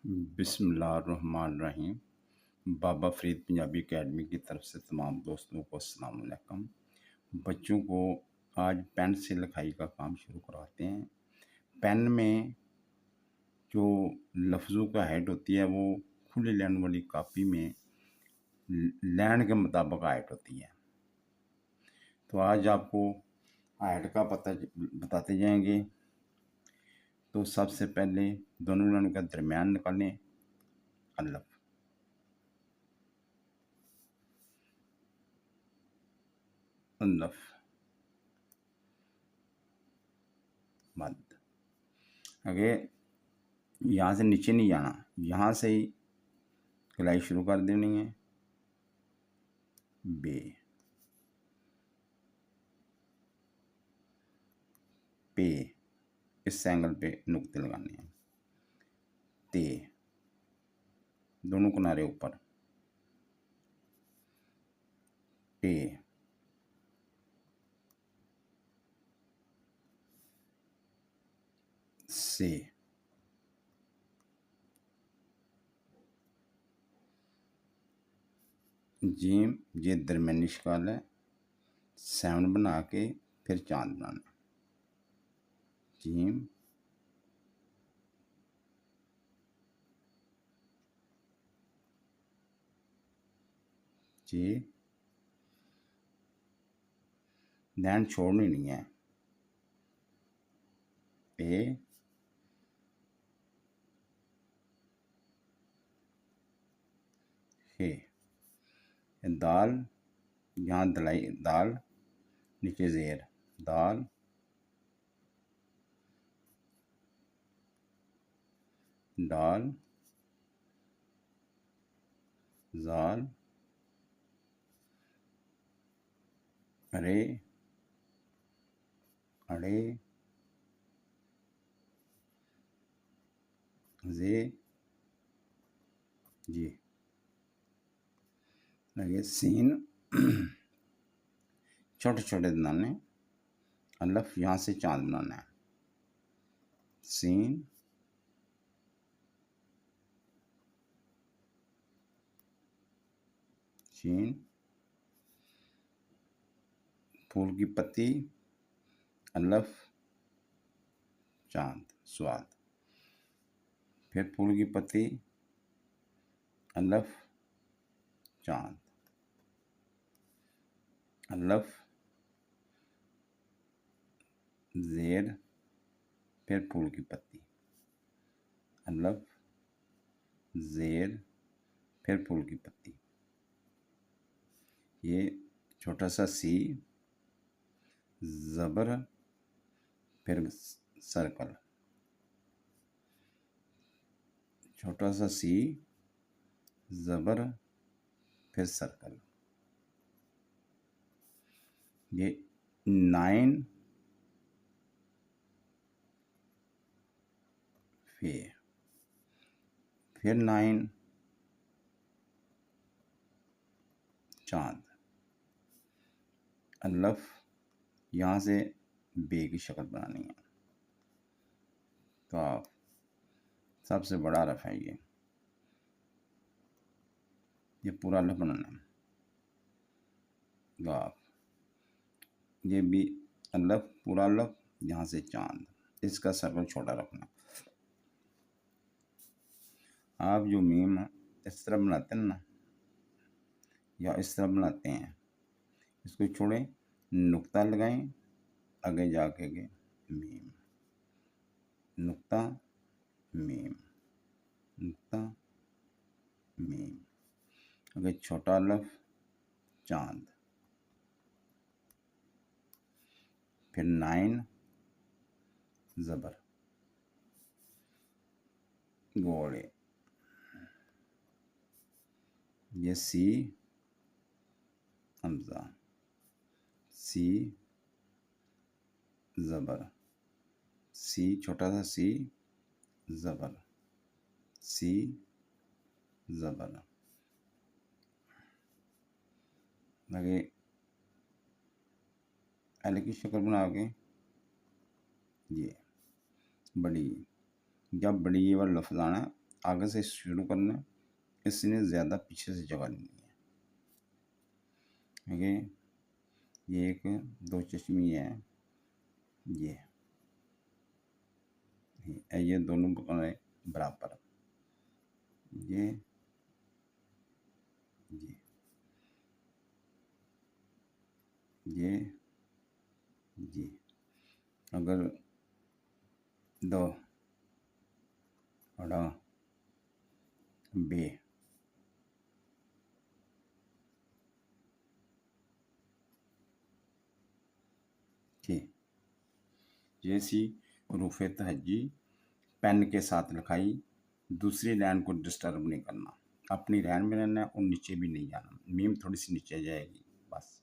बिस्मिल्लाहिर्रहमानिर्रहीम। बाबा फ़रीद पंजाबी अकेडमी की तरफ से तमाम दोस्तों को अस्सलाम वालेकुम। बच्चों को आज पेन से लिखाई का काम शुरू करवाते हैं। पेन में जो लफ्ज़ों का हाइट होती है वो खुली लाइन वाली कापी में लाइन के मुताबिक हाइट होती है। तो आज आपको हाइट का पता बताते जाएंगे। तो सबसे पहले दोनों लाइन का दरमियान निकालें, अल्फ अल्फ मद। आगे यहाँ से नीचे नहीं जाना, यहाँ से ही सिलाई शुरू कर देनी है। बे पे इस एंगल पे नुक्ते लगाने हैं। ते दोनों किनारे ऊपर, पे से जीम ये दरमियानी शिकाल है। 7 बना के फिर चांद बनाना। जीम जे लाइन छोड़नी नहीं है। पे हे दाल, यहाँ दलाई दाल, नीचे ज़ेर दाल, दाल जाल, अरे अड़े जे जी। लगे सीन छोटे छोटे बनाने। अल्फ यहाँ से चांद बनाना है। सीन शीन, फूल की पत्ती, अल्फ चांद स्वाद। फिर फूल की पत्ती, अल्फ चांद, अल्फ ज़ेर, फिर फूल की पत्ती, अल्फ ज़ेर, फिर फूल की पत्ती। ये छोटा सा सी, ज़बर, फिर सर्कल, छोटा सा सी, ज़बर, फिर सर्कल। ये 9 फिर 9 चांद, अल्फ यहाँ से बे की शक्ल बनानी है। तो आप सबसे बड़ा अल्फ है ये पूरा अल्फ बनाना है। तो आप ये भी अल्फ पूरा अल्फ, यहाँ से चांद, इसका सर्कल छोटा रखना। आप जो मीम इस तरह बनाते हैं ना, या इस तरह बनाते हैं, इसको छोड़ें, नुक्ता लगाएं, आगे जाके मीम, नुक्ता मीम, नुक्ता मीम, आगे छोटा अल्फ चांद, फिर 9 ज़बर गोले, ये सी हमज़ा, सी ज़बर, सी छोटा सा सी, ज़बर, सी ज़बर, लगे एल की शक्ल बना के ये बड़ी, जब बड़ी ये वाला लफ्ज़ आना आगे से शुरू करना है, इसने ज़्यादा पीछे से जगह नहीं है। ये एक दो चश्मी है, ये दोनों बराबर, ये ये ये अगर दो बड़ा बे ठीक, जैसी रूफ़े तहज्जी पेन के साथ लिखाई, दूसरी लाइन को डिस्टर्ब नहीं करना, अपनी लाइन में रहना है और नीचे भी नहीं जाना, मीम थोड़ी सी नीचे जाएगी बस।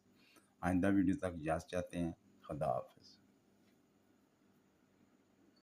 आइंदा वीडियो तक इजाज़त चाहते हैं। खुदा हाफ़िज़।